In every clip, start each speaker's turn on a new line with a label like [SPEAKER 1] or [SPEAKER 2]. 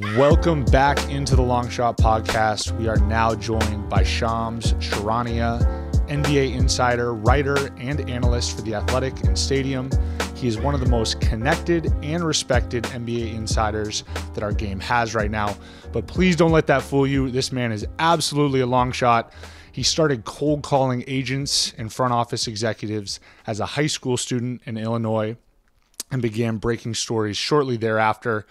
[SPEAKER 1] Welcome back into the Long Shot Podcast. We are now joined by Shams Charania, NBA insider, writer, and analyst for The Athletic and Stadium. He is one of the most connected and respected NBA insiders that our game has right now. But please don't let that fool you. This man is absolutely a long shot. He started cold calling agents and front office executives as a high school student in Illinois and began breaking stories shortly thereafter.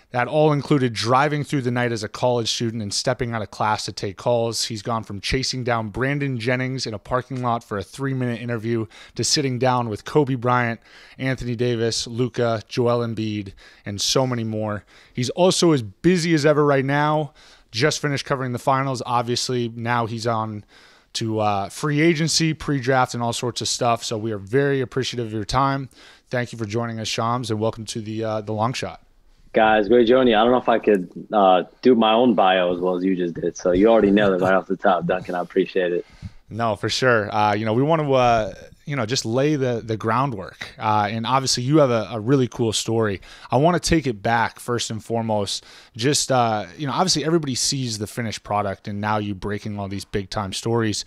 [SPEAKER 1] That all included driving through the night as a college student and stepping out of class to take calls. He's gone from chasing down Brandon Jennings in a parking lot for a 3-minute interview to sitting down with Kobe Bryant, Anthony Davis, Luka, Joel Embiid, and so many more. He's also as busy as ever right now. Just finished covering the finals. Obviously, now he's on to free agency, pre-draft, and all sorts of stuff. So we are very appreciative of your time. Thank you for joining us, Shams, and welcome to the Long Shot.
[SPEAKER 2] Guys, great journey. I don't know if I could do my own bio as well as you just did. So you already know that right off the top, Duncan. I appreciate it.
[SPEAKER 1] No, for sure. We want to, just lay the groundwork. And obviously you have a really cool story. I want to take it back first and foremost. Just, obviously everybody sees the finished product and now you breaking all these big time stories.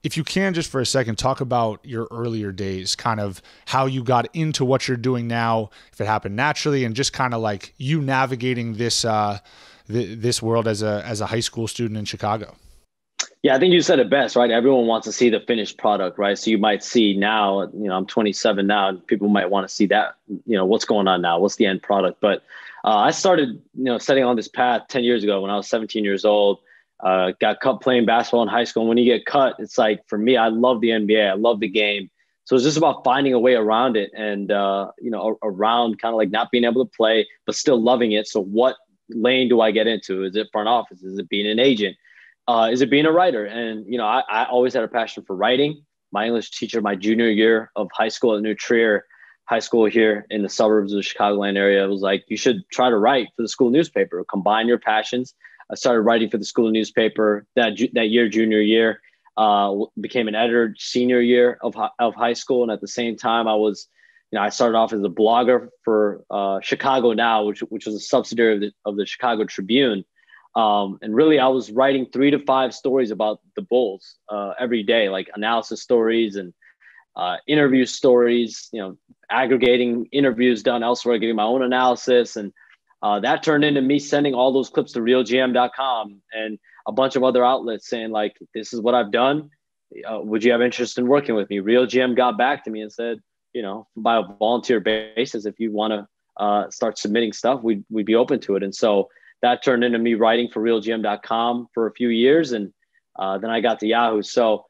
[SPEAKER 1] If you can, just for a second, talk about your earlier days, kind of how you got into what you're doing now, if it happened naturally, and just kind of like you navigating this this world as a high school student in Chicago.
[SPEAKER 2] Yeah, I think you said it best, right? Everyone wants to see the finished product, right? So you might see now, I'm 27 now, and people might want to see that, what's going on now, what's the end product. But I started, setting on this path 10 years ago when I was 17 years old. Got cut playing basketball in high school. And when you get cut, it's like, for me, I love the NBA. I love the game. So it's just about finding a way around it and, around kind of like not being able to play, but still loving it. So what lane do I get into? Is it front office? Is it being an agent? Is it being a writer? And, I always had a passion for writing. My English teacher, my junior year of high school at New Trier High School here in the suburbs of the Chicagoland area, was like, you should try to write for the school newspaper, combine your passions. I started writing for the school newspaper that year, junior year, became an editor senior year of high school. And at the same time, I started off as a blogger for Chicago Now, which was a subsidiary of the Chicago Tribune. And really, I was writing 3 to 5 stories about the Bulls every day, like analysis stories and interview stories, aggregating interviews done elsewhere, giving my own analysis. And that turned into me sending all those clips to realgm.com and a bunch of other outlets saying, like, this is what I've done. Would you have interest in working with me? Real GM got back to me and said, by a volunteer basis, if you want to start submitting stuff, we'd be open to it. And so that turned into me writing for realgm.com for a few years. And then I got to Yahoo. So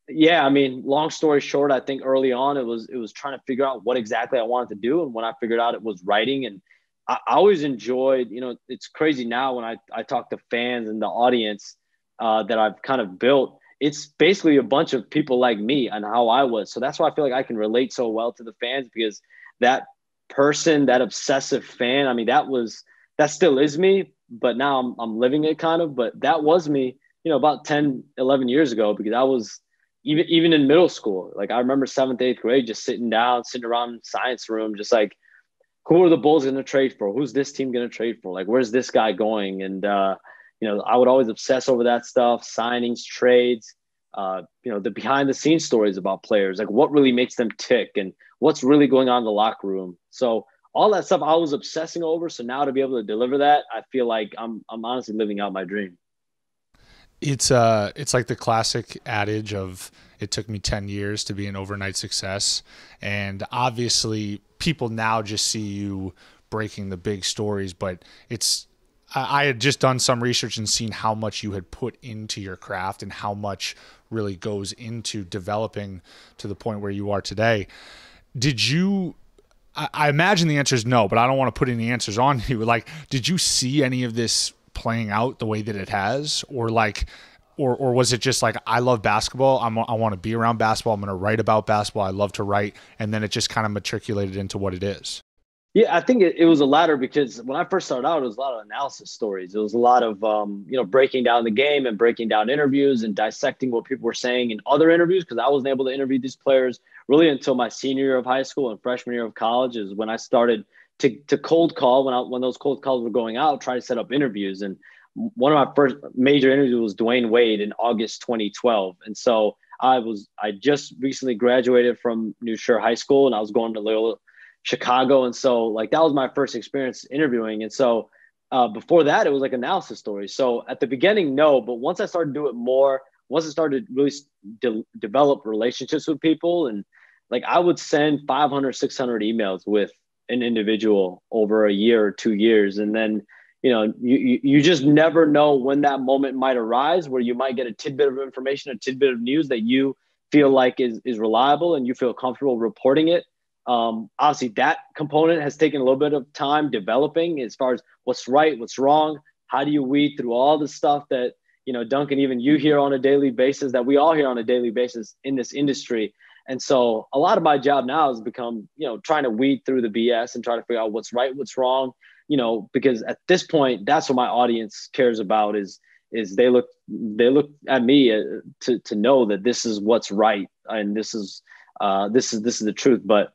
[SPEAKER 2] yeah, long story short, I think early on it was trying to figure out what exactly I wanted to do. And when I figured out it was writing, and I always enjoyed, it's crazy now when I talk to fans and the audience that I've kind of built, it's basically a bunch of people like me and how I was. So that's why I feel like I can relate so well to the fans, because that person, that obsessive fan, that still is me, but now I'm living it kind of, but that was me, about 10, 11 years ago, because I was even in middle school. Like I remember 7th, 8th grade, just sitting around science room, just like, who are the Bulls going to trade for? Who's this team going to trade for? Like, where's this guy going? And, I would always obsess over that stuff, signings, trades, the behind the scenes stories about players, like what really makes them tick and what's really going on in the locker room. So all that stuff I was obsessing over. So now to be able to deliver that, I feel like I'm honestly living out my dream.
[SPEAKER 1] It's like the classic adage of, it took me 10 years to be an overnight success. And obviously people now just see you breaking the big stories, but I had just done some research and seen how much you had put into your craft and how much really goes into developing to the point where you are today. I imagine the answer is no, but I don't want to put any answers on you. Like, did you see any of this playing out the way that it has, or was it just like, I love basketball, I want to be around basketball, I'm going to write about basketball, I love to write, and then it just kind of matriculated into what it is?
[SPEAKER 2] Yeah, I think it was a latter, because when I first started out, it was a lot of analysis stories. It was a lot of, breaking down the game and breaking down interviews and dissecting what people were saying in other interviews, because I wasn't able to interview these players really until my senior year of high school and freshman year of college is when I started to cold call when those cold calls were going out, try to set up interviews. And one of my first major interviews was Dwyane Wade in August 2012. And so I just recently graduated from New Shore High School, and I was going to Loyola Chicago. And so like, that was my first experience interviewing. And so before that, it was like analysis stories. So at the beginning, no, but once I started to do it more, once I started to really develop relationships with people, and like I would send 500, 600 emails with an individual over a year or 2 years. And then, you just never know when that moment might arise where you might get a tidbit of information, a tidbit of news that you feel like is reliable and you feel comfortable reporting it. Obviously that component has taken a little bit of time developing as far as what's right, what's wrong. How do you weed through all the stuff that, Duncan, even you hear on a daily basis, that we all hear on a daily basis in this industry. And so a lot of my job now has become, trying to weed through the BS and try to figure out what's right, what's wrong, because at this point, that's what my audience cares about is they look at me to know that this is what's right. And this is the truth. But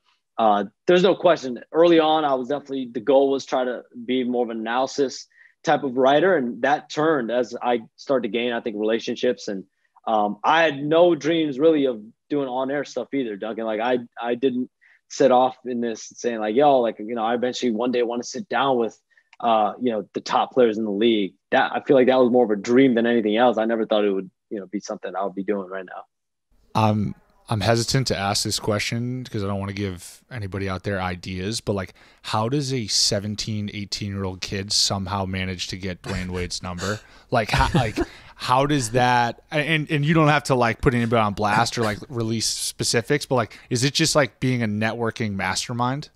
[SPEAKER 2] there's no question. Early on, the goal was try to be more of an analysis type of writer. And that turned as I started to gain, I think, relationships. And I had no dreams really of doing on-air stuff either, Duncan. Like I didn't set off in this saying like, yo, like, I eventually one day want to sit down with, the top players in the league. That I feel like that was more of a dream than anything else. I never thought it would, be something I would be doing right now.
[SPEAKER 1] I'm hesitant to ask this question because I don't want to give anybody out there ideas, but like, how does a 17, 18-year-old kid somehow manage to get Dwyane Wade's number? Like, how does that, and you don't have to like put anybody on blast or like release specifics, but like, is it just like being a networking mastermind?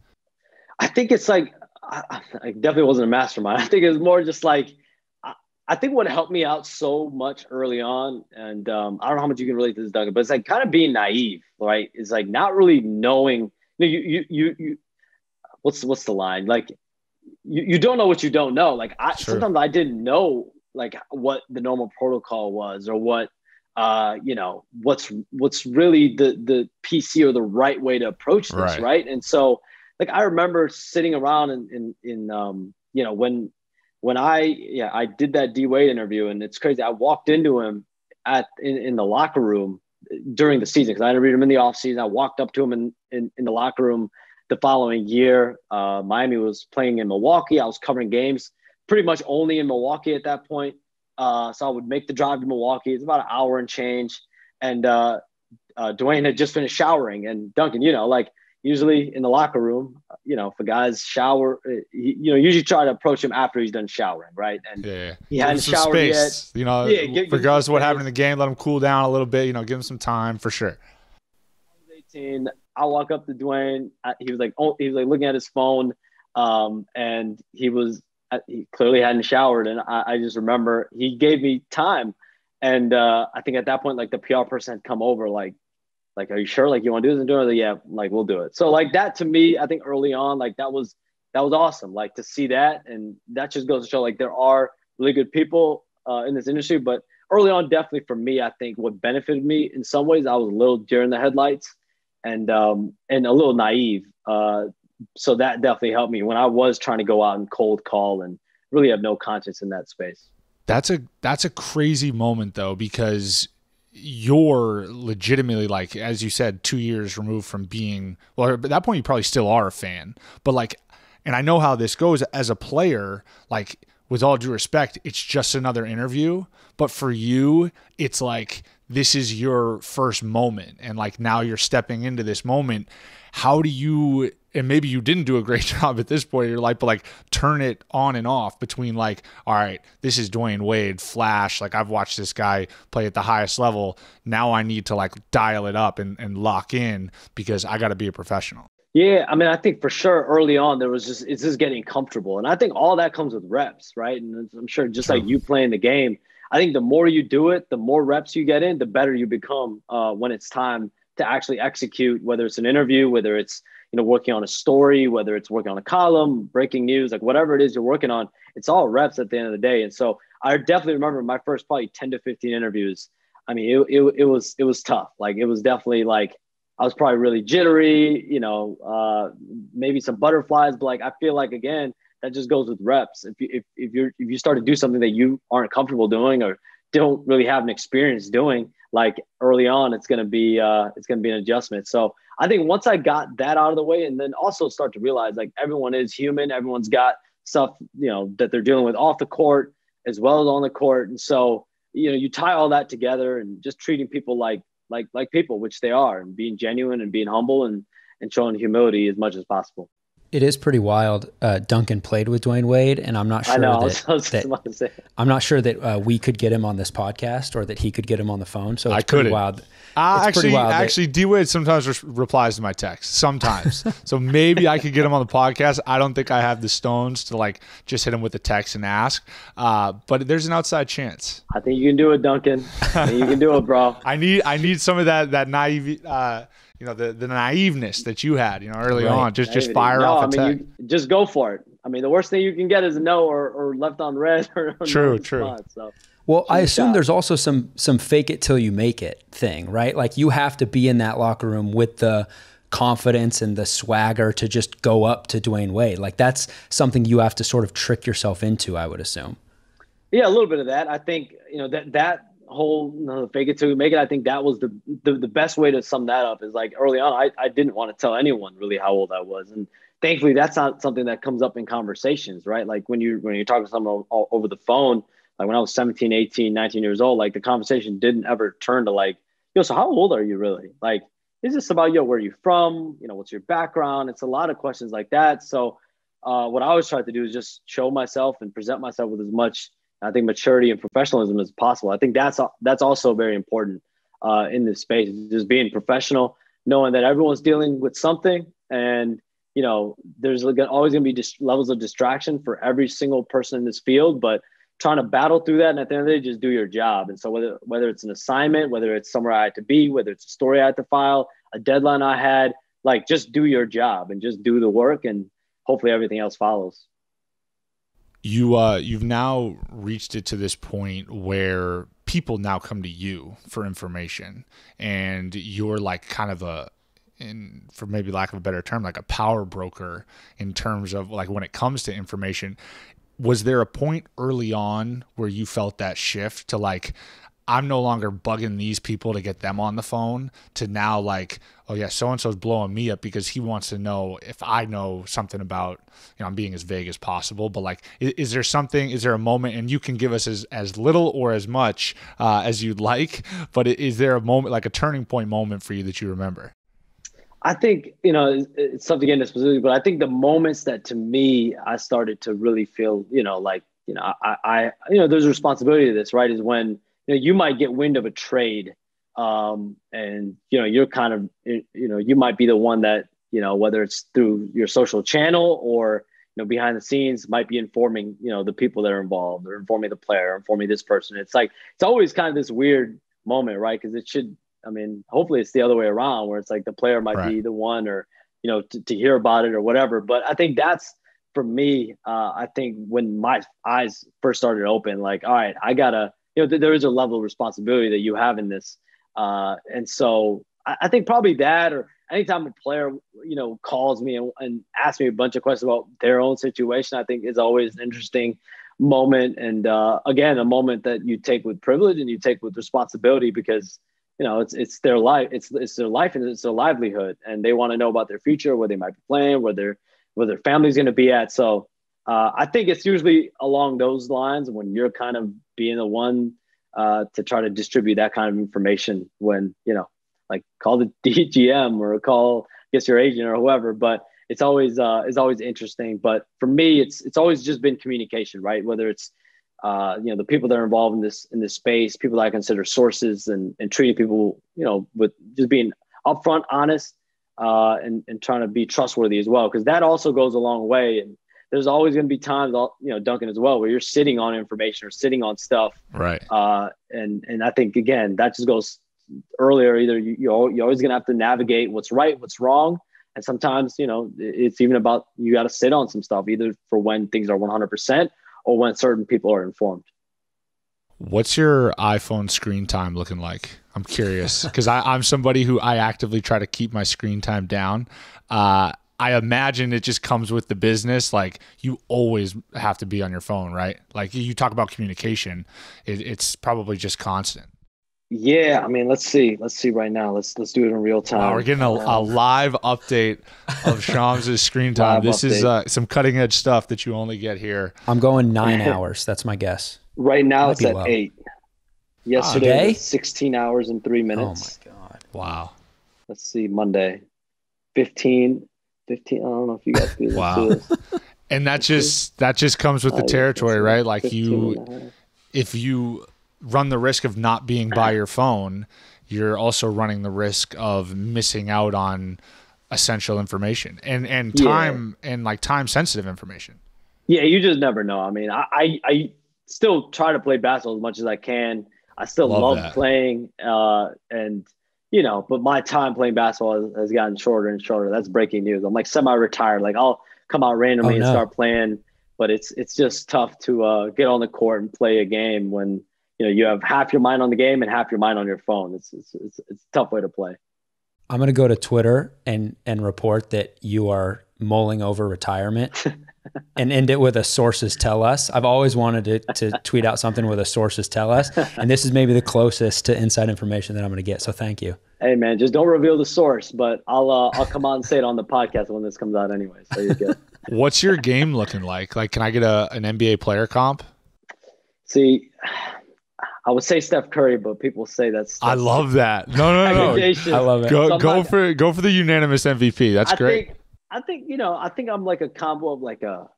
[SPEAKER 2] I think it's like, I definitely wasn't a mastermind. I think it was more just like, I think what helped me out so much early on, and I don't know how much you can relate to this, Duncan, but it's like kind of being naive, right? It's like not really knowing, you what's the line? Like you don't know what you don't know. Like sometimes I didn't know like what the normal protocol was or what, what's really the PC or the right way to approach this. Right. And so like, I remember sitting around when I did that D Wade interview, and it's crazy. I walked into him in the locker room during the season because I interviewed him in the offseason. I walked up to him in the locker room the following year. Miami was playing in Milwaukee. I was covering games pretty much only in Milwaukee at that point. So I would make the drive to Milwaukee. It's about an hour and change. And Dwyane had just finished showering. And Duncan, like usually in the locker room, if a guy's shower, usually try to approach him after he's done showering, right? And he hadn't showered yet.
[SPEAKER 1] Regardless of what happened in the game, let him cool down a little bit, give him some time for sure.
[SPEAKER 2] I was 18. I walk up to Dwyane. He was like looking at his phone, and he clearly hadn't showered. And I just remember he gave me time. And I think at that point, like the PR person had come over, like, are you sure? Like, you want to do this and do it? Like, yeah, like we'll do it. So like that to me, I think early on, like that was awesome. Like to see that, and that just goes to show like there are really good people in this industry. But early on, definitely for me, I think what benefited me in some ways, I was a little deer in the headlights and a little naive. So that definitely helped me when I was trying to go out and cold call and really have no conscience in that space.
[SPEAKER 1] That's a crazy moment though, because you're legitimately, like, as you said, 2 years removed from being, well, at that point you probably still are a fan, but like, and I know how this goes as a player, like with all due respect, it's just another interview, but for you, it's like, this is your first moment. And like, now you're stepping into this moment. How do you, and maybe you didn't do a great job at this point in your life, but like turn it on and off between like, all right, this is Dwyane Wade, flash. Like I've watched this guy play at the highest level. Now I need to like dial it up and lock in because I got to be a professional.
[SPEAKER 2] Yeah. I mean, I think for sure early on it's just getting comfortable. And I think all that comes with reps, right? And I'm sure just like you playing the game, I think the more you do it, the more reps you get in, the better you become when it's time to actually execute, whether it's an interview, whether it's, working on a story, whether it's working on a column, breaking news, like whatever it is you're working on, it's all reps at the end of the day. And so I definitely remember my first probably 10 to 15 interviews. I mean, it was tough. Like it was definitely like, I was probably really jittery, maybe some butterflies, but like, I feel like, again, that just goes with reps. If you start to do something that you aren't comfortable doing or don't really have an experience doing, like early on, it's going to be an adjustment. So I think once I got that out of the way, and then also start to realize like everyone is human, everyone's got stuff, that they're dealing with off the court as well as on the court. And so, you tie all that together and just treating people like people, which they are, and being genuine and being humble and showing humility as much as possible.
[SPEAKER 3] It is pretty wild. Duncan played with Dwyane Wade, and I'm not sure I'm not sure that we could get him on this podcast or that he could get him on the phone. So it's pretty wild.
[SPEAKER 1] Actually, D-Wade sometimes replies to my text. Sometimes. So maybe I could get him on the podcast. I don't think I have the stones to like just hit him with a text and ask. But there's an outside chance.
[SPEAKER 2] I think you can do it, Duncan. I think you can do it, bro.
[SPEAKER 1] I need some of that naive, the naiveness that you had, early on. Just fire off a text.
[SPEAKER 2] Just go for it. I mean, the worst thing you can get is a no or left on red or
[SPEAKER 1] true.
[SPEAKER 2] Spot, so.
[SPEAKER 3] Well, I assume there's also some fake it till you make it thing, right? Like you have to be in that locker room with the confidence and the swagger to just go up to Dwyane Wade. Like that's something you have to sort of trick yourself into, I would assume.
[SPEAKER 2] Yeah, a little bit of that. I think, that whole fake it till you make it, I think that was the best way to sum that up is like early on, I didn't want to tell anyone really how old I was. And thankfully that's not something that comes up in conversations, right? Like when you're talking to someone over the phone, like when I was 17, 18, 19 years old, like the conversation didn't ever turn to like, so how old are you really? Like, is this about, where are you from? What's your background? It's a lot of questions like that. So what I always try to do is just show myself and present myself with as much, I think, maturity and professionalism as possible. I think that's also very important in this space, just being professional, knowing that everyone's dealing with something. And, there's always going to be levels of distraction for every single person in this field, but trying to battle through that. And at the end of the day, just do your job. And so whether it's an assignment, whether it's somewhere I had to be, whether it's a story I had to file, a deadline I had, like just do your job and just do the work, and hopefully everything else follows.
[SPEAKER 1] You've now reached it to this point where people now come to you for information, and you're like kind of for maybe lack of a better term, like a power broker in terms of like when it comes to information. Was there a point early on where you felt that shift to like, I'm no longer bugging these people to get them on the phone, to now like, oh yeah, so-and-so's blowing me up because he wants to know if I know something about, I'm being as vague as possible, but like, is there a moment, and you can give us as little or as much as you'd like, but is there a moment, like a turning point moment for you that you remember?
[SPEAKER 2] I think, it's tough to get into specifically, but I think the moments that to me, I started to really feel, there's a responsibility to this, right? Is when, you might get wind of a trade and, you're kind of, you might be the one that, whether it's through your social channel or, behind the scenes might be informing, the people that are involved, or informing the player, or informing this person. It's like, it's always kind of this weird moment, right? Because hopefully it's the other way around, where it's like the player might be the one, or, to hear about it or whatever. But I think that's, for me, I think when my eyes first started to open, like, all right, I gotta, there is a level of responsibility that you have in this. And so I think probably that, or anytime a player, calls me and asks me a bunch of questions about their own situation, I think is always an interesting moment. And again, a moment that you take with privilege and you take with responsibility, because it's their life, it's their life, and it's their livelihood, and they want to know about their future, where they might be playing, where their family's going to be at. So I think it's usually along those lines when you're kind of being the one to try to distribute that kind of information, when, like call the DGM or call, I guess, your agent or whoever, but it's always interesting. But for me, it's always just been communication, right? Whether it's, the people that are involved in this space, people that I consider sources, and treating people, with just being upfront, honest, and trying to be trustworthy as well. Cause that also goes a long way. And there's always going to be times, Duncan, as well, where you're sitting on information or sitting on stuff.
[SPEAKER 1] Right.
[SPEAKER 2] And I think, again, that just goes earlier. Either you're always going to have to navigate what's right, what's wrong. And sometimes, it's even about, you got to sit on some stuff, either for when things are 100% or when certain people are informed.
[SPEAKER 1] What's your iPhone screen time looking like I'm curious because I'm somebody who I actively try to keep my screen time down. I imagine it just comes with the business. Like you always have to be on your phone, right? Like you talk about communication, it's probably just constant.
[SPEAKER 2] Yeah, I mean, let's see right now. Let's do it in real time.
[SPEAKER 1] Wow, we're getting a live update of Shams' screen time. This is some cutting edge stuff that you only get here.
[SPEAKER 3] I'm going 9 hours. That's my guess.
[SPEAKER 2] Right now it's at 8. Yesterday was 16 hours and 3 minutes.
[SPEAKER 3] Oh my God.
[SPEAKER 1] Wow.
[SPEAKER 2] Let's see, Monday, 15. I don't know if you guys can
[SPEAKER 1] wow.
[SPEAKER 2] see this.
[SPEAKER 1] And that just comes with the territory, right? Like if you run the risk of not being by your phone, you're also running the risk of missing out on essential information and time and like time sensitive information. Yeah,
[SPEAKER 2] you just never know. I mean, I still try to play basketball as much as I can. I still love playing, and you know, but my time playing basketball has gotten shorter and shorter. That's breaking news. I'm like semi-retired. Like I'll come out randomly and start playing, but it's just tough to get on the court and play a game when you know you have half your mind on the game and half your mind on your phone. It's a tough way to play.
[SPEAKER 3] I'm going to go to Twitter and report that you are mulling over retirement and end it with a sources tell us. I've always wanted to tweet out something with a sources tell us. And this is maybe the closest to inside information that I'm going to get. So thank you.
[SPEAKER 2] Hey man, just don't reveal the source, but I'll come on and say it on the podcast when this comes out anyway. So you're good.
[SPEAKER 1] What's your game looking like? Like, can I get an NBA player comp?
[SPEAKER 2] See, I would say Steph Curry, but people say that's
[SPEAKER 1] I love that. No.
[SPEAKER 3] I love it.
[SPEAKER 1] Go for the unanimous MVP. That's great.
[SPEAKER 2] I think I'm like a combo of like a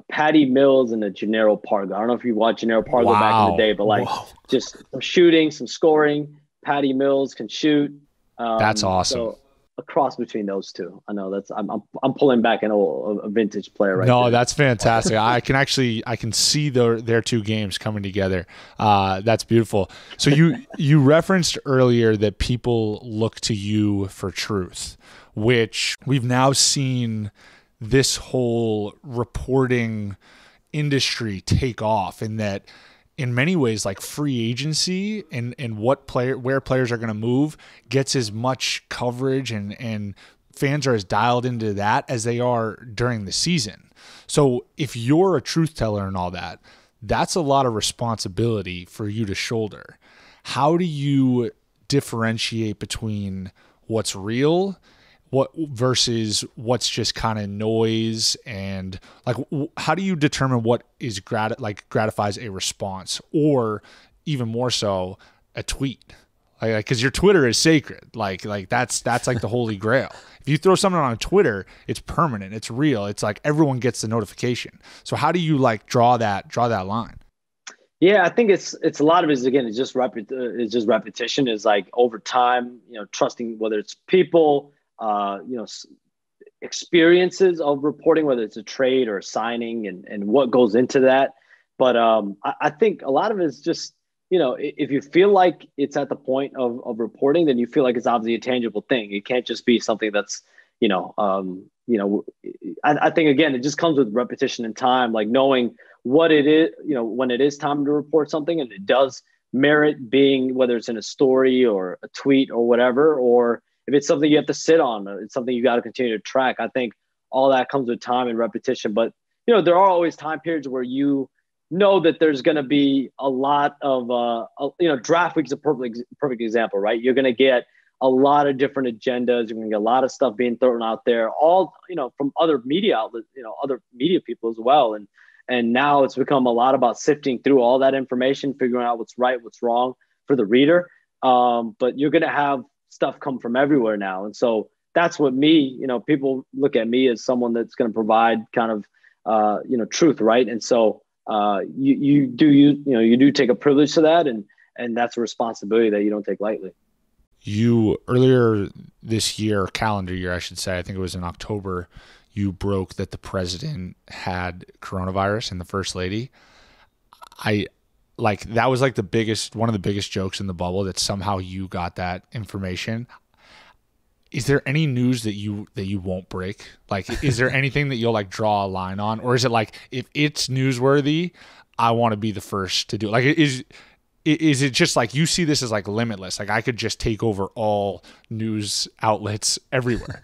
[SPEAKER 2] Patty Mills and a Gennaro Pargo. I don't know if you watched Gennaro Pargo back in the day, but like just some shooting, some scoring. Patty Mills can shoot.
[SPEAKER 1] That's awesome.
[SPEAKER 2] So a cross between those two. I know I'm pulling back a vintage player right now.
[SPEAKER 1] No, that's fantastic. I can see their two games coming together. That's beautiful. So you referenced earlier that people look to you for truth, which we've now seen this whole reporting industry take off, in that in many ways, like free agency and where players are going to move gets as much coverage and fans are as dialed into that as they are during the season. So if you're a truth teller and all that, that's a lot of responsibility for you to shoulder. How do you differentiate between what's real versus what's just kind of noise, and like how do you determine what is gratifies a response, or even more so a tweet? Like because your Twitter is sacred. Like that's like the holy grail. If you throw something on Twitter, it's permanent, it's real, it's like everyone gets the notification. So how do you like draw that line?
[SPEAKER 2] Yeah, I think it's a lot of it is, again, it's just repetition. Is like over time, you know, trusting whether it's people, experiences of reporting, whether it's a trade or a signing and what goes into that. But I think a lot of it is just, you know, if you feel like it's at the point of reporting, then you feel like it's obviously a tangible thing. It can't just be something that's, I think, again, it just comes with repetition and time, like knowing what it is, you know, when it is time to report something and it does merit being, whether it's in a story or a tweet or whatever, or if it's something you have to sit on, it's something you got to continue to track. I think all that comes with time and repetition. But, you know, there are always time periods where you know that there's going to be a lot of, draft week is a perfect example, right? You're going to get a lot of different agendas. You're going to get a lot of stuff being thrown out there, all, you know, from other media outlets, you know, other media people as well. And now it's become a lot about sifting through all that information, figuring out what's right, what's wrong for the reader. But you're going to have stuff come from everywhere now. And so that's what people look at me as someone that's going to provide kind of, truth. Right. And so you do take a privilege to that. And that's a responsibility that you don't take lightly.
[SPEAKER 1] You earlier this year, calendar year, I should say, I think it was in October, you broke that the president had coronavirus and the first lady. That was like one of the biggest jokes in the bubble, that somehow you got that information. Is there any news that you won't break? Like, is there anything that you'll like draw a line on? Or is it like, if it's newsworthy, I want to be the first to do it? Like, is is it just like you see this as like limitless? Like I could just take over all news outlets everywhere.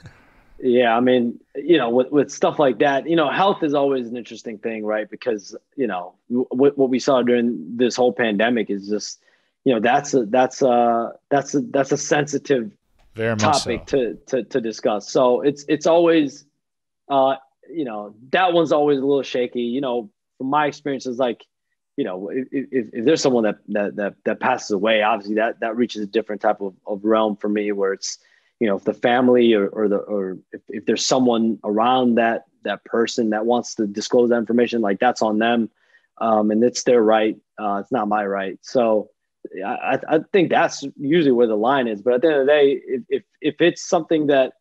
[SPEAKER 2] Yeah, I mean, with stuff like that, health is always an interesting thing, right? Because what we saw during this whole pandemic is just, that's a sensitive
[SPEAKER 1] Very much
[SPEAKER 2] topic
[SPEAKER 1] so.
[SPEAKER 2] to discuss. So it's always, that one's always a little shaky. From my experience, is like, if there's someone that passes away, obviously that reaches a different type of realm for me, where it's, if the family or if there's someone around that person that wants to disclose that information, like that's on them. And it's their right. It's not my right. So I think that's usually where the line is. But at the end of the day, if it's something that,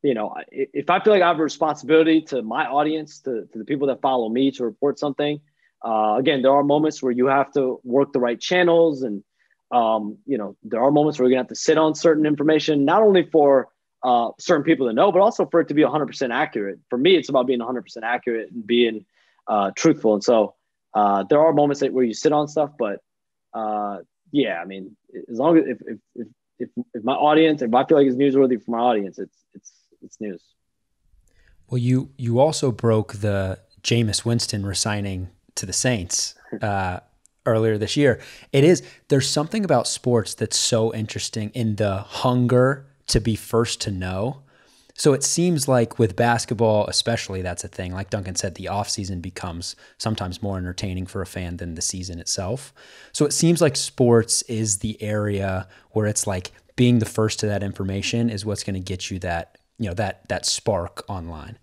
[SPEAKER 2] if I feel like I have a responsibility to my audience, to the people that follow me, to report something, again, there are moments where you have to work the right channels, and there are moments where you're gonna have to sit on certain information, not only for certain people to know, but also for it to be 100% accurate. For me, it's about being 100% accurate and being truthful. And so there are moments where you sit on stuff, but yeah, I mean, as long as if my audience, if I feel like it's newsworthy for my audience, it's news.
[SPEAKER 3] Well, you also broke the Jameis Winston resigning to the Saints earlier this year. There's something about sports that's so interesting in the hunger to be first to know. So it seems like with basketball, especially, that's a thing. Like Duncan said, the offseason becomes sometimes more entertaining for a fan than the season itself. So it seems like sports is the area where it's like being the first to that information is what's going to get you that, that spark online.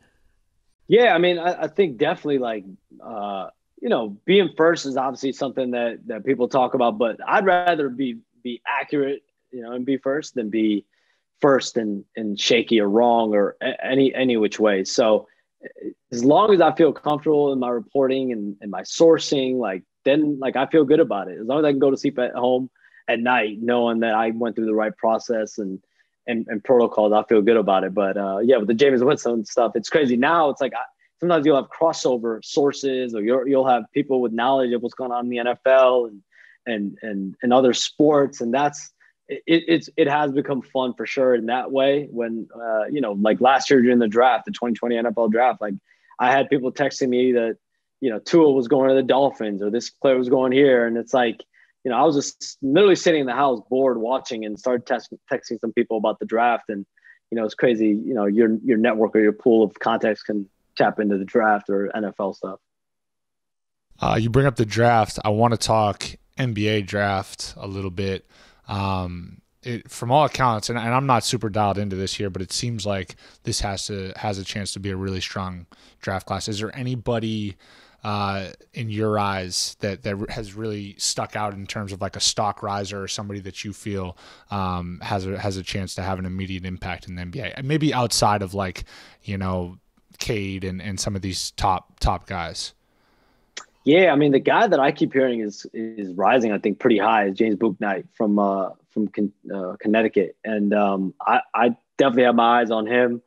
[SPEAKER 2] Yeah, I mean, I think definitely like, being first is obviously something that people talk about, but I'd rather be accurate, and be first than be first and shaky or wrong or any which way. So as long as I feel comfortable in my reporting and my sourcing, like then like I feel good about it. As long as I can go to sleep at home at night knowing that I went through the right process and protocols, I feel good about it. But yeah, with the Jameis Winston stuff, it's crazy. Now it's like sometimes you'll have crossover sources, or you'll have people with knowledge of what's going on in the NFL and other sports, and it has become fun for sure in that way. When like last year during the draft, the 2020 NFL draft, like I had people texting me that Tua was going to the Dolphins or this player was going here, and it's like I was just literally sitting in the house bored watching and started texting some people about the draft, and it's crazy. Your network or your pool of contacts can tap into the draft or NFL stuff.
[SPEAKER 1] You bring up the draft. I want to talk NBA draft a little bit. From all accounts, and I'm not super dialed into this here, but it seems like this has a chance to be a really strong draft class. Is there anybody in your eyes that has really stuck out in terms of like a stock riser or somebody that you feel has a chance to have an immediate impact in the NBA? And maybe outside of like, Cade and some of these top guys.
[SPEAKER 2] Yeah, I mean, the guy that I keep hearing is rising, I think, pretty high is James Bouknight from Connecticut, and I definitely have my eyes on him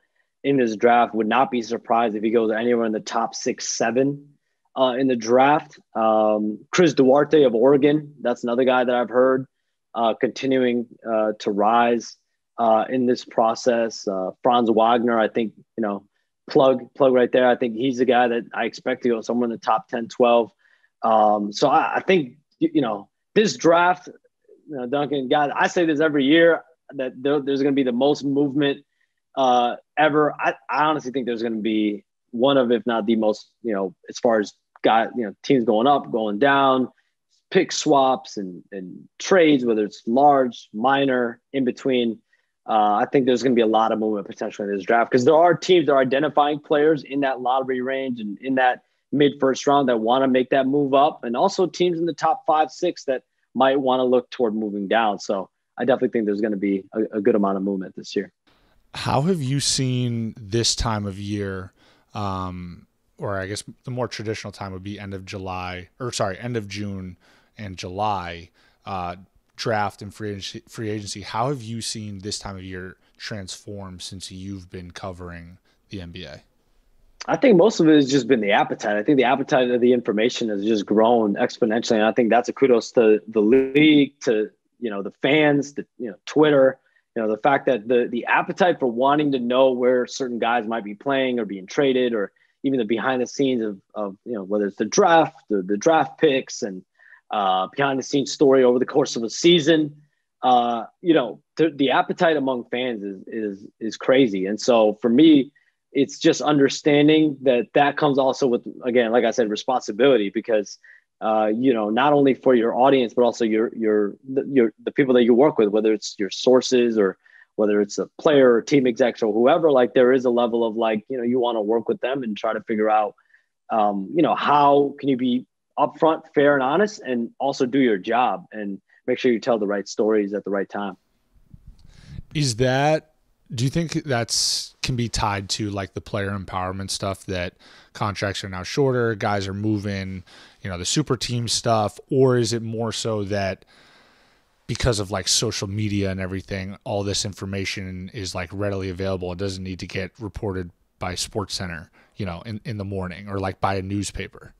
[SPEAKER 2] in this draft. Would not be surprised if he goes anywhere in the top 6-7 in the draft. Chris Duarte of Oregon, that's another guy that I've heard continuing to rise in this process. Franz Wagner, I think, plug right there. I think he's the guy that I expect to go somewhere in the top 10, 12. So I think, this draft, Duncan, guys, I say this every year that there's going to be the most movement ever. I honestly think there's going to be one of, if not the most, as far as teams going up, going down, pick swaps and trades, whether it's large, minor, in between. I think there's going to be a lot of movement potentially in this draft because there are teams that are identifying players in that lottery range and in that mid-first round that want to make that move up, and also teams in the top 5, 6 that might want to look toward moving down. So I definitely think there's going to be a good amount of movement this year.
[SPEAKER 1] How have you seen this time of year, or I guess the more traditional time would be end of June and July, draft and free agency. How have you seen this time of year transform since you've been covering the NBA?
[SPEAKER 2] I think most of it has just been the appetite. I think the appetite of the information has just grown exponentially. And I think that's a kudos to the league, to, the fans, Twitter, the fact that the appetite for wanting to know where certain guys might be playing or being traded, or even the behind the scenes of whether it's the draft, the draft picks, and behind the scenes story over the course of a season. The appetite among fans is crazy. And so for me, it's just understanding that comes also with, again, like I said, responsibility, because not only for your audience, but also the people that you work with, whether it's your sources or whether it's a player or team execs or whoever. Like, there is a level of you want to work with them and try to figure out how can you be upfront, fair, and honest, and also do your job and make sure you tell the right stories at the right time.
[SPEAKER 1] Do you think can be tied to the player empowerment stuff, that contracts are now shorter, guys are moving, the super team stuff, or is it more so that because of social media and everything, all this information is readily available? It doesn't need to get reported by SportsCenter, in the morning, or by a newspaper.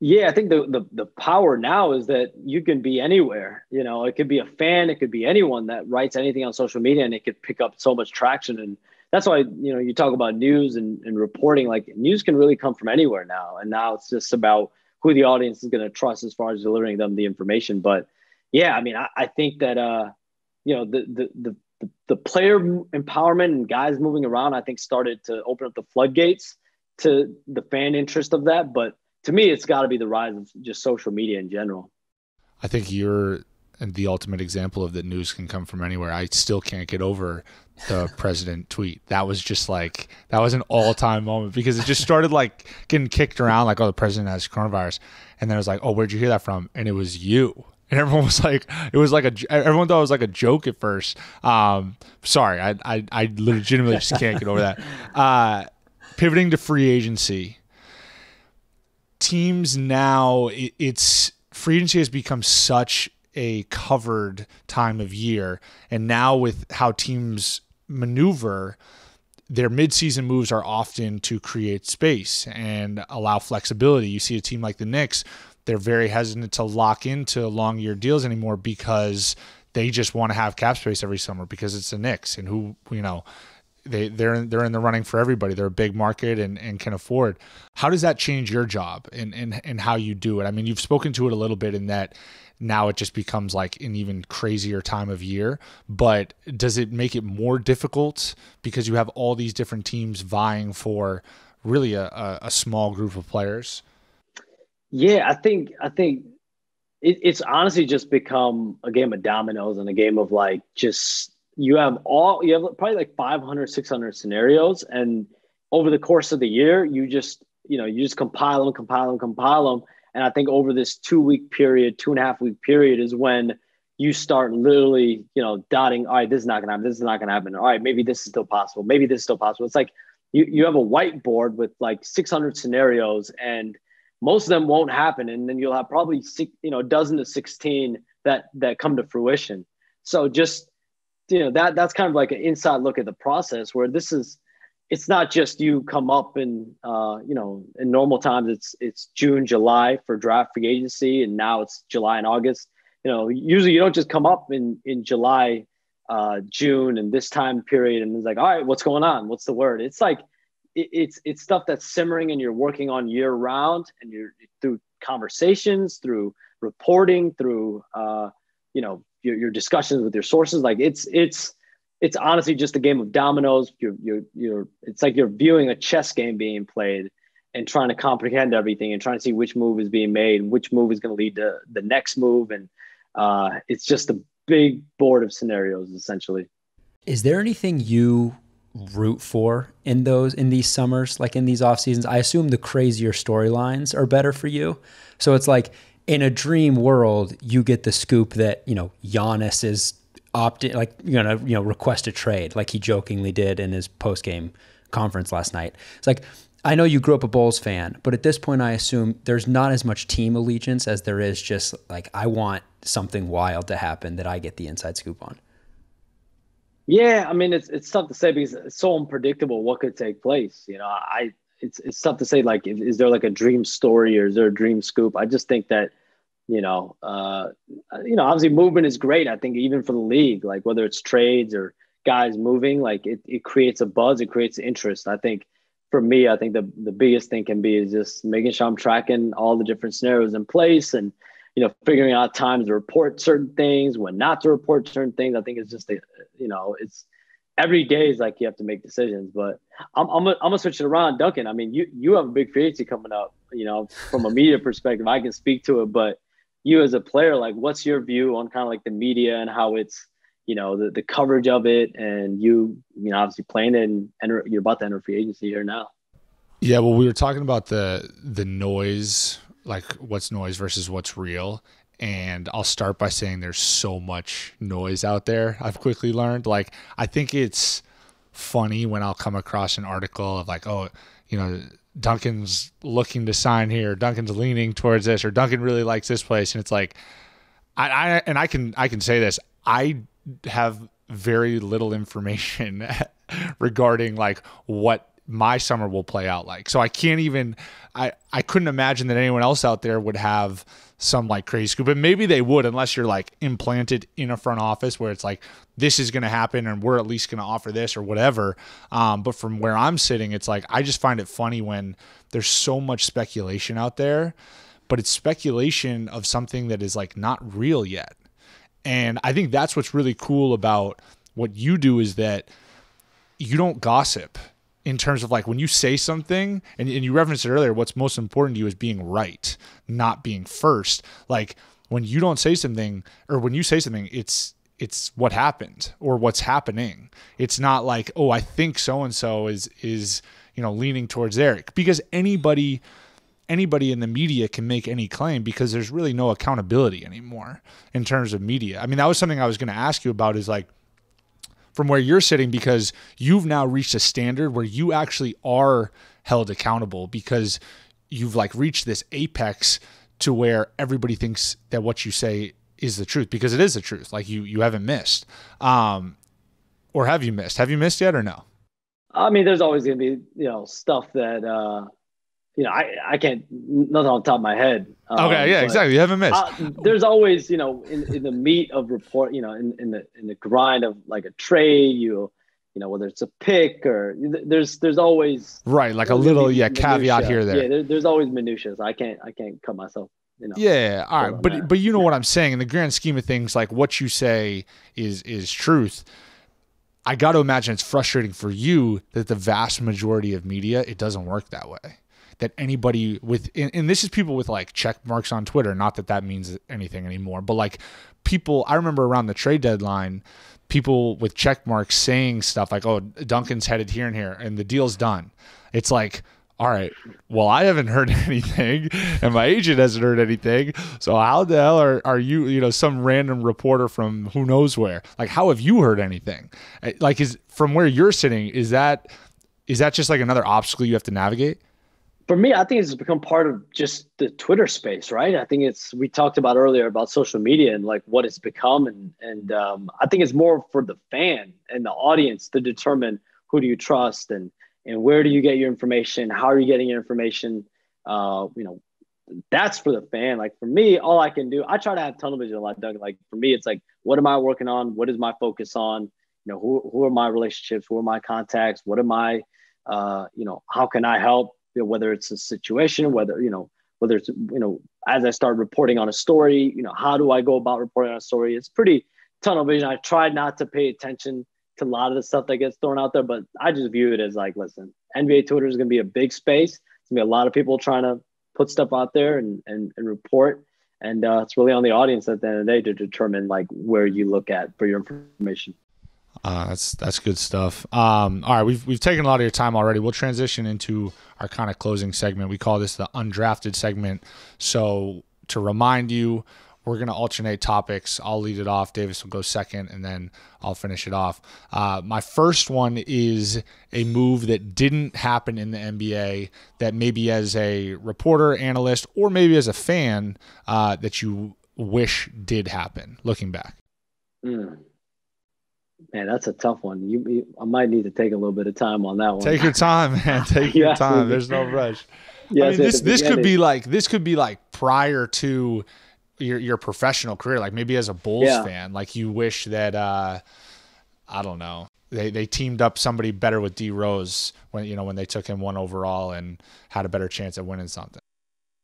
[SPEAKER 2] Yeah, I think the power now is that you can be anywhere. It could be a fan, it could be anyone that writes anything on social media, and it could pick up so much traction. And that's why, you talk about news and reporting, news can really come from anywhere now. And now it's just about who the audience is going to trust as far as delivering them the information. But yeah, I mean, I think that, the player empowerment and guys moving around, I think, started to open up the floodgates to the fan interest of that. But to me, it's got to be the rise of just social media in general.
[SPEAKER 1] I think you're the ultimate example of that news can come from anywhere. I still can't get over the president tweet. That was just that was an all-time moment, because it just started getting kicked around the president has coronavirus. And then it was oh, where'd you hear that from? And it was you. And everyone was everyone thought it was a joke at first. Sorry, I legitimately just can't get over that. Pivoting to free agency. Teams now, it's free agency has become such a covered time of year, and now with how teams maneuver, their midseason moves are often to create space and allow flexibility. You see a team like the Knicks, they're very hesitant to lock into long year deals anymore, because they just want to have cap space every summer, because it's the Knicks, and who they're in the running for everybody. They're a big market and can afford. How does that change your job and how you do it? I mean, you've spoken to it a little bit in that now it just becomes an even crazier time of year, but does it make it more difficult because you have all these different teams vying for really a small group of players?
[SPEAKER 2] Yeah, I think it's honestly just become a game of dominoes and a game of you have probably 500, 600 scenarios. And over the course of the year, you just compile them. And I think over this 2-week period, 2.5-week period is when you start literally, dotting, all right, this is not going to happen. This is not going to happen. All right, maybe this is still possible. Maybe this is still possible. It's you have a whiteboard with 600 scenarios, and most of them won't happen. And then you'll have probably a dozen to 16 that come to fruition. So just, that's kind of an inside look at the process, where it's not just you come up in normal times, it's June, July for draft free agency. And now it's July and August. Usually you don't just come up in July, June, and this time period. And it's all right, what's going on? What's the word? It's it's stuff that's simmering and you're working on year round, and you're through conversations, through reporting, through, your discussions with your sources. It's honestly just a game of dominoes. It's you're viewing a chess game being played and trying to comprehend everything and trying to see which move is being made, which move is going to lead to the next move. And it's just a big board of scenarios, essentially.
[SPEAKER 3] Is there anything you root for in these summers, in these off seasons? I assume the crazier storylines are better for you. So it's in a dream world, you get the scoop that, Giannis is request a trade, like he jokingly did in his post-game conference last night. It's I know you grew up a Bulls fan, but at this point, I assume there's not as much team allegiance as there is just I want something wild to happen that I get the inside scoop on. Yeah,
[SPEAKER 2] I mean, it's tough to say because it's so unpredictable what could take place. it's tough to say, like, is there like a dream story or is there a dream scoop? I just think that, obviously movement is great. I think even for the league, like whether it's trades or guys moving, like it creates a buzz, it creates interest. I think for me, I think the biggest thing can be is just making sure I'm tracking all the different scenarios in place and, figuring out times to report certain things, when not to report certain things. I think it's just, it's every day is like you have to make decisions. But I'm gonna switch it around, Duncan. I mean, you have a big free agency coming up. From a media perspective, I can speak to it, but you as a player, like, what's your view on kind of like the media and how it's, the coverage of it, and obviously playing it and you're about to enter free agency here now.
[SPEAKER 1] Yeah, well, we were talking about the noise, like what's noise versus what's real. And I'll start by saying there's so much noise out there. I've quickly learned, like, I think it's funny when I'll come across an article of like, oh, Duncan's looking to sign here, Duncan's leaning towards this, or Duncan really likes this place. And it's like, I can say this, I have very little information regarding like what my summer will play out like. So I can't even, I couldn't imagine that anyone else out there would have some like crazy scoop, and maybe they would, unless you're like implanted in a front office where it's like, this is going to happen and we're at least going to offer this or whatever. But from where I'm sitting, it's like, I just find it funny when there's so much speculation out there, but it's speculation of something that is like not real yet. And I think that's what's really cool about what you do, is that you don't gossip in terms of like when you say something, and you referenced it earlier, what's most important to you is being right, not being first. Like when you don't say something, or when you say something, it's what happened or what's happening. It's not like, oh, I think so-and-so is leaning towards Eric, because anybody in the media can make any claim, because there's really no accountability anymore in terms of media. I mean, that was something I was going to ask you about, is like, from where you're sitting, because you've now reached a standard where you actually are held accountable, because you've like reached this apex to where everybody thinks that what you say is the truth, because it is the truth. Like you haven't missed. Or have you missed? Have you missed yet or no?
[SPEAKER 2] I mean, there's always going to be, stuff that, I can't, nothing on top of my head.
[SPEAKER 1] Okay, yeah, exactly. You haven't missed.
[SPEAKER 2] There's always, in the meat of report, in the grind of like a trade, whether it's a pick or there's always
[SPEAKER 1] right, like a little caveat here there.
[SPEAKER 2] Yeah, there's always minutiae. I can't cut myself.
[SPEAKER 1] Yeah, all right, but you know what I'm saying. In the grand scheme of things, like what you say is truth. I got to imagine it's frustrating for you that the vast majority of media, it doesn't work that way. That anybody with, and this is people with like check marks on Twitter, not that means anything anymore, but like people, I remember around the trade deadline, people with check marks saying stuff like, oh, Duncan's headed here and here and the deal's done. It's like, all right, well, I haven't heard anything and my agent hasn't heard anything. So how the hell are you, some random reporter from who knows where? Like, how have you heard anything? Like, is from where you're sitting, is that just like another obstacle you have to navigate?
[SPEAKER 2] For me, I think it's become part of just the Twitter space, right? I think we talked about earlier about social media and like what it's become. And I think it's more for the fan and the audience to determine who do you trust and where do you get your information? How are you getting your information? That's for the fan. Like for me, all I can do, I try to have tunnel vision a lot, Doug. Like for me, it's like, what am I working on? What is my focus on? Who are my relationships? Who are my contacts? What am I, how can I help? Whether it's a situation, whether it's, as I start reporting on a story, how do I go about reporting on a story? It's pretty tunnel vision. I try not to pay attention to a lot of the stuff that gets thrown out there, but I just view it as like, listen, NBA Twitter is going to be a big space. It's going to be a lot of people trying to put stuff out there and report. And it's really on the audience at the end of the day to determine like where you look at for your information.
[SPEAKER 1] That's good stuff. All right, we've taken a lot of your time already. We'll transition into our kind of closing segment. We call this the undrafted segment. So to remind you, we're going to alternate topics. I'll lead it off. Davis will go second, and then I'll finish it off. My first one is a move that didn't happen in the NBA that maybe as a reporter, analyst, or maybe as a fan that you wish did happen, looking back.
[SPEAKER 2] Man, that's a tough one. I might need to take a little bit of time on that one.
[SPEAKER 1] Take your time, man. Take your time. There's no rush. I mean, this could be like prior to your professional career, like maybe as a Bulls fan, like you wish that I don't know, they teamed up somebody better with D Rose when they took him 1 overall and had a better chance at winning something.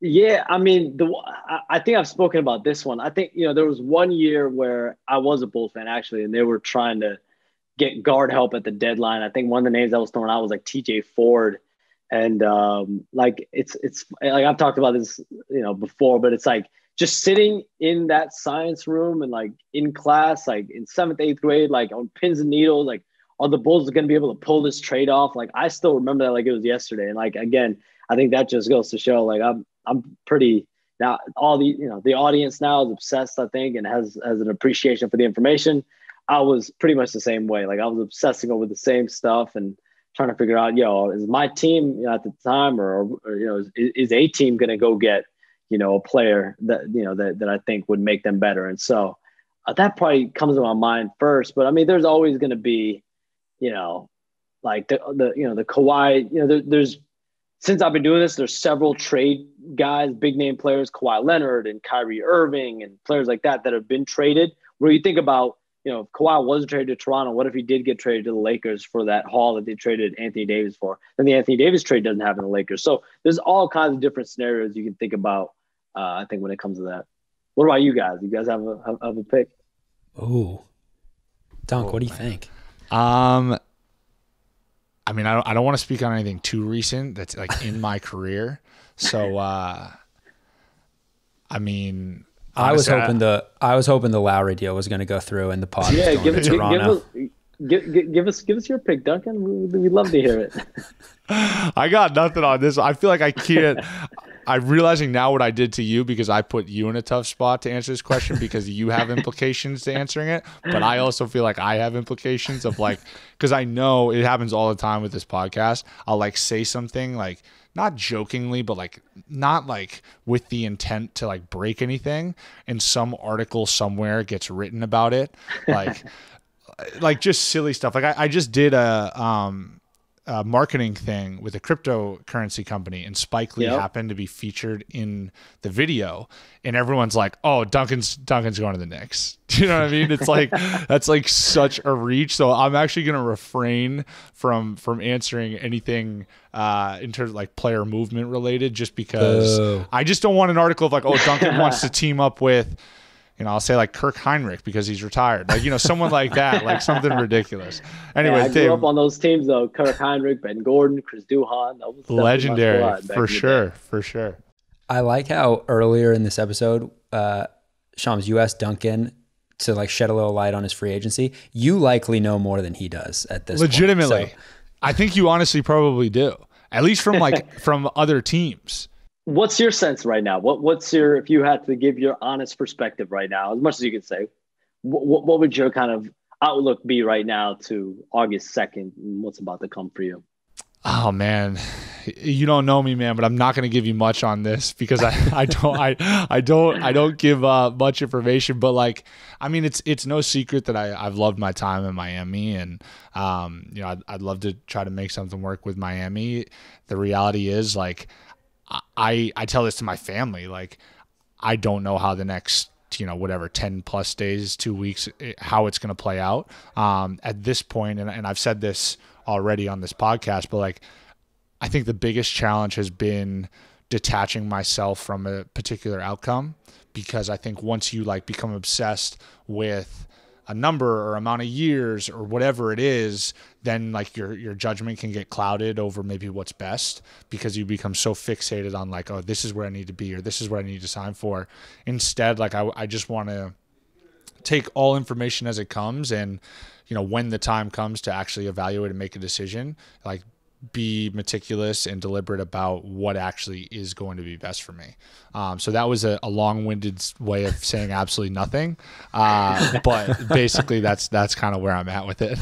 [SPEAKER 2] Yeah, I mean, I think I've spoken about this one. I think, there was one year where I was a Bulls fan actually, and they were trying to get guard help at the deadline. I think one of the names that was thrown out was like TJ Ford. And like it's like I've talked about this, before, but it's like just sitting in that science room and like in class, like in 7th, 8th grade, like on pins and needles, like are the Bulls going to be able to pull this trade off? Like I still remember that like it was yesterday. And like, again, I think that just goes to show like I'm pretty now all the audience now is obsessed, I think, and has an appreciation for the information. I was pretty much the same way. Like I was obsessing over the same stuff and trying to figure out, is my team at the time or is a team going to go get, a player that, that I think would make them better. And so that probably comes to my mind first, but I mean, there's always going to be, like the Kawhi, there's, since I've been doing this, there's several trade guys, big name players, Kawhi Leonard and Kyrie Irving and players like that have been traded where you think about, if Kawhi wasn't traded to Toronto, what if he did get traded to the Lakers for that haul that they traded Anthony Davis for? Then the Anthony Davis trade doesn't happen to the Lakers. So there's all kinds of different scenarios you can think about, I think, when it comes to that. What about you guys? You guys have a pick?
[SPEAKER 3] Oh, Dunk, what do you think?
[SPEAKER 1] I mean, I don't want to speak on anything too recent that's like in my career. So, I mean... Honestly, I was hoping the Lowry deal was going to go through and the pod was going to Toronto.
[SPEAKER 2] Give us your pick, Duncan. We'd love to hear it.
[SPEAKER 1] I got nothing on this. I feel like I can't. I'm realizing now what I did to you because I put you in a tough spot to answer this question because you have implications to answering it. But I also feel like I have implications of like, because I know it happens all the time with this podcast. I'll like say something like, not jokingly, but like not like with the intent to like break anything, and some article somewhere gets written about it, like just silly stuff. Like I just did a marketing thing with a cryptocurrency company, and Spike Lee happened to be featured in the video, and everyone's like, "Oh, Duncan's going to the Knicks." Do you know what I mean? It's like that's like such a reach. So I'm actually going to refrain from answering anything in terms of like player movement related, just because I just don't want an article of like, "Oh, Duncan wants to team up with." I'll say like Kirk Heinrich because he's retired. Like, someone like that, like something ridiculous. Anyway,
[SPEAKER 2] I grew up on those teams though. Kirk Heinrich, Ben Gordon, Chris Duhon. That was
[SPEAKER 1] legendary for sure. For sure.
[SPEAKER 3] I like how earlier in this episode, Shams, you asked Duncan to like shed a little light on his free agency. You likely know more than he does at this
[SPEAKER 1] legitimately.
[SPEAKER 3] point. So,
[SPEAKER 1] I think you honestly probably do, at least from like from other teams.
[SPEAKER 2] What's your sense right now? What's your, if you had to give your honest perspective right now, as much as you could say, what would your kind of outlook be right now to August 2nd and what's about to come for you?
[SPEAKER 1] Oh man, you don't know me, man, but I'm not going to give you much on this because I don't give much information. But like, I mean, it's no secret that I've loved my time in Miami, and I'd love to try to make something work with Miami. The reality is, like, I tell this to my family, like, I don't know how the next 10 plus days, 2 weeks, how it's going to play out at this point. And I've said this already on this podcast, but like, I think the biggest challenge has been detaching myself from a particular outcome, because I think once you like become obsessed with a number or amount of years or whatever it is, then like your judgment can get clouded over maybe what's best, because you become so fixated on like, oh, this is where I need to be, or this is what I need to sign for. Instead, like I just want to take all information as it comes, and when the time comes to actually evaluate and make a decision, like be meticulous and deliberate about what actually is going to be best for me. So that was a long-winded way of saying absolutely nothing. But basically that's kind of where I'm at with it.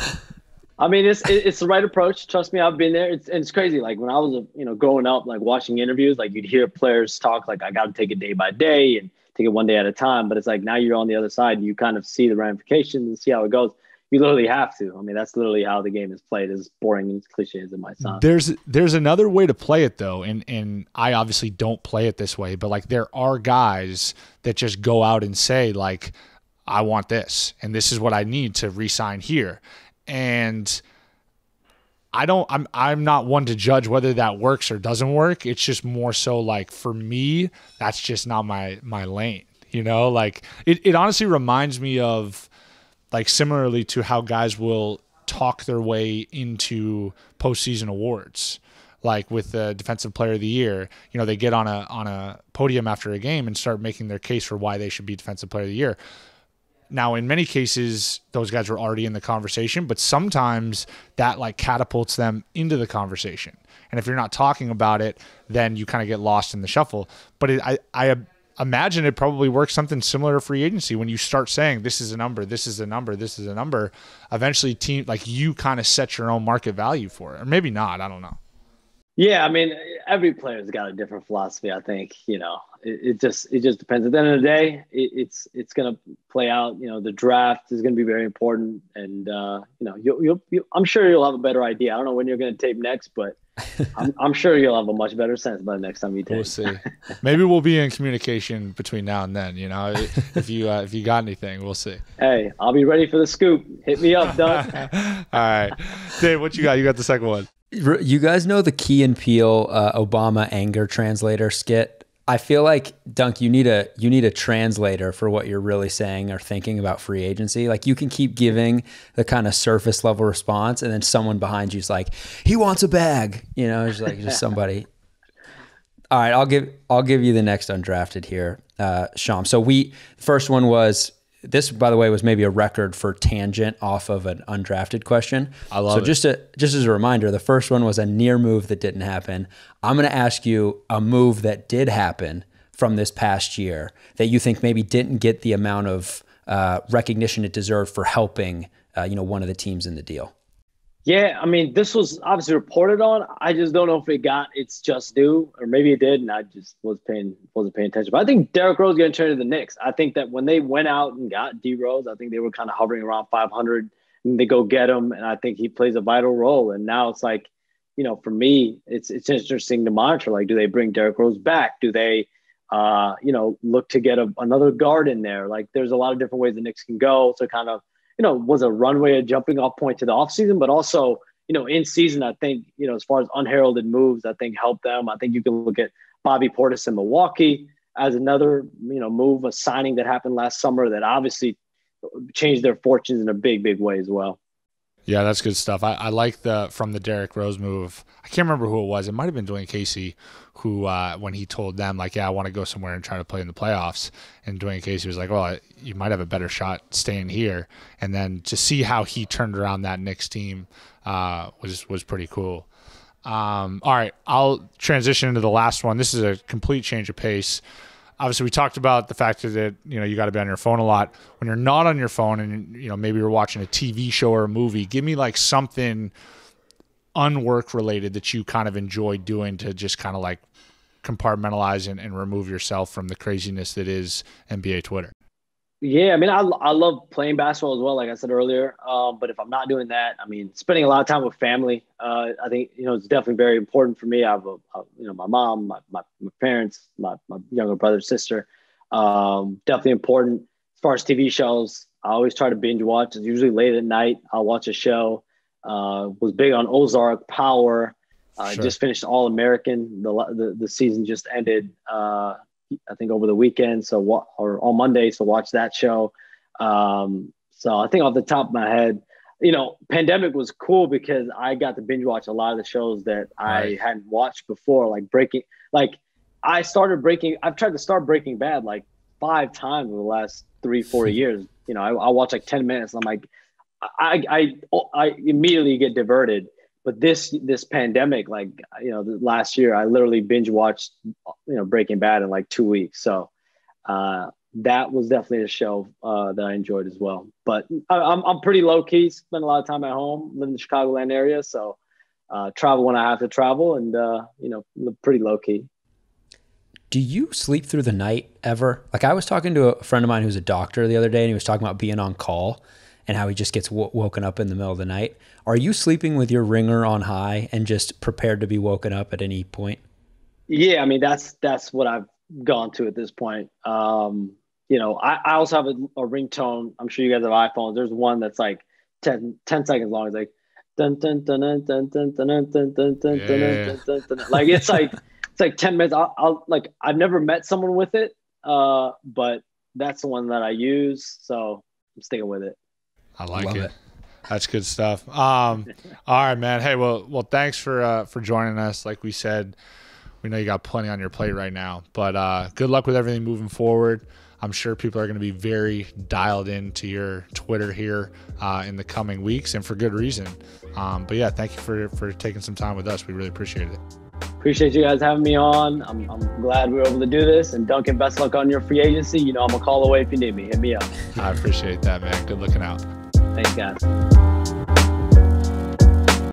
[SPEAKER 2] I mean, it's the right approach. Trust me, I've been there. It's crazy. Like when I was, growing up, like watching interviews, like you'd hear players talk like, I got to take it day by day and take it one day at a time. But it's like now you're on the other side and you kind of see the ramifications and see how it goes. you literally have to. I mean, that's literally how the game is played, as boring and cliche as it might sound.
[SPEAKER 1] There's another way to play it though. And I obviously don't play it this way, but like there are guys that just go out and say like, I want this, and this is what I need to re-sign here. And I'm not one to judge whether that works or doesn't work. It's just more so like for me, that's just not my lane. You know, like it honestly reminds me of like similarly to how guys will talk their way into postseason awards. Like with the Defensive Player of the Year, you know, they get on a podium after a game and start making their case for why they should be Defensive Player of the Year. Now, in many cases, those guys were already in the conversation, but sometimes that like catapults them into the conversation. And if you're not talking about it, then you kind of get lost in the shuffle. But I imagine it probably works something similar to free agency. When you start saying this is a number, this is a number, this is a number, eventually you kind of set your own market value for it. Or maybe not, I don't know.
[SPEAKER 2] Yeah, I mean, every player's got a different philosophy. I think, you know, it just depends. At the end of the day, it's going to play out. You know, the draft is going to be very important, and you know, I'm sure you'll have a better idea. I don't know when you're going to tape next, but I'm sure you'll have a much better sense by the next time you tape.
[SPEAKER 1] We'll see. Maybe we'll be in communication between now and then. You know, if you got anything, we'll see.
[SPEAKER 2] Hey, I'll be ready for the scoop. Hit me up, Doug.
[SPEAKER 1] All right, Dave, what you got? You got the second one.
[SPEAKER 3] You guys know the Key and Peele Obama anger translator skit? I feel like, Dunk, you need a translator for what you're really saying or thinking about free agency. Like, you can keep giving the kind of surface level response, and then someone behind you is like, he wants a bag. You know, it's like just somebody. All right, I'll give you the next undrafted here, Sham. So the first one was. This, by the way, was maybe a record for tangent off of an undrafted question.
[SPEAKER 1] I love it.
[SPEAKER 3] So just as a reminder, the first one was a near move that didn't happen. I'm going to ask you a move that did happen from this past year that you think maybe didn't get the amount of recognition it deserved for helping one of the teams in the deal.
[SPEAKER 2] Yeah, I mean, this was obviously reported on. I just don't know if it got its just due, or maybe it did, and I just wasn't paying attention. But I think Derrick Rose getting traded to the Knicks. I think that when they went out and got D Rose, I think they were kind of hovering around 500, and they go get him, and I think he plays a vital role. And now it's like, you know, for me, it's interesting to monitor. Like, do they bring Derrick Rose back? Do they, look to get another guard in there? Like, there's a lot of different ways the Knicks can go to kind of, you know, was a runway, a jumping off point to the offseason, but also, you know, in season, I think, you know, as far as unheralded moves, I think helped them. I think you can look at Bobby Portis in Milwaukee as another, you know, move, a signing that happened last summer that obviously changed their fortunes in a big, big way as well.
[SPEAKER 1] Yeah, that's good stuff. I like from the Derrick Rose move. I can't remember who it was. It might have been Dwayne Casey who, when he told them, like, yeah, I want to go somewhere and try to play in the playoffs. And Dwayne Casey was like, well, you might have a better shot staying here. And then to see how he turned around that Knicks team was pretty cool. All right, I'll transition into the last one. This is a complete change of pace. Obviously, we talked about the fact that, you know, you got to be on your phone a lot. When you're not on your phone and, you know, maybe you're watching a TV show or a movie, give me like something unwork related that you kind of enjoy doing to just kind of like compartmentalize and remove yourself from the craziness that is NBA Twitter.
[SPEAKER 2] Yeah, I mean, I love playing basketball as well, like I said earlier. But if I'm not doing that, I mean, spending a lot of time with family, I think, you know, it's definitely very important for me. I have, my mom, my parents, my younger brother, sister. Definitely important. As far as TV shows, I always try to binge watch. It's usually late at night. I'll watch a show. Was big on Ozark, Power.
[SPEAKER 1] Sure.
[SPEAKER 2] Just finished All American. The season just ended. I think over the weekend, or on Monday, so watch that show. So I think off the top of my head, you know, pandemic was cool because I got to binge watch a lot of the shows that I hadn't watched before, I've tried to start Breaking Bad like 5 times in the last 3-4 years. You know, I watch like 10 minutes. And I'm like, I immediately get diverted. But this pandemic, like, you know, last year, I literally binge watched, you know, Breaking Bad in like 2 weeks. So that was definitely a show that I enjoyed as well. But I'm pretty low key, spend a lot of time at home, live in the Chicagoland area. So travel when I have to travel and, you know, pretty low key.
[SPEAKER 3] Do you sleep through the night ever? Like, I was talking to a friend of mine who's a doctor the other day, and he was talking about being on call. and how he just gets woken up in the middle of the night. Are you sleeping with your ringer on high and just prepared to be woken up at any point?
[SPEAKER 2] Yeah, I mean, that's what I've gone to at this point. You know, I also have a ringtone. I'm sure you guys have iPhones. There's one that's like 10 seconds long. It's like dun dun dun dun dun dun dun dun dun dun dun dun dun dun. Like it's like 10 minutes. I'll like I've never met someone with it, but that's the one that I use. So I'm sticking with it.
[SPEAKER 1] I like it. That's good stuff. All right, man. Hey, well, thanks for joining us. Like we said, we know you got plenty on your plate right now, but good luck with everything moving forward. I'm sure people are going to be very dialed into your Twitter here in the coming weeks, and for good reason. But yeah, thank you for taking some time with us. We really appreciate it.
[SPEAKER 2] Appreciate you guys having me on. I'm glad we were able to do this. And Duncan, best luck on your free agency. You know, I'm a call away if you need me. Hit me up.
[SPEAKER 1] I appreciate that, man. Good looking out.
[SPEAKER 2] Thanks, guys.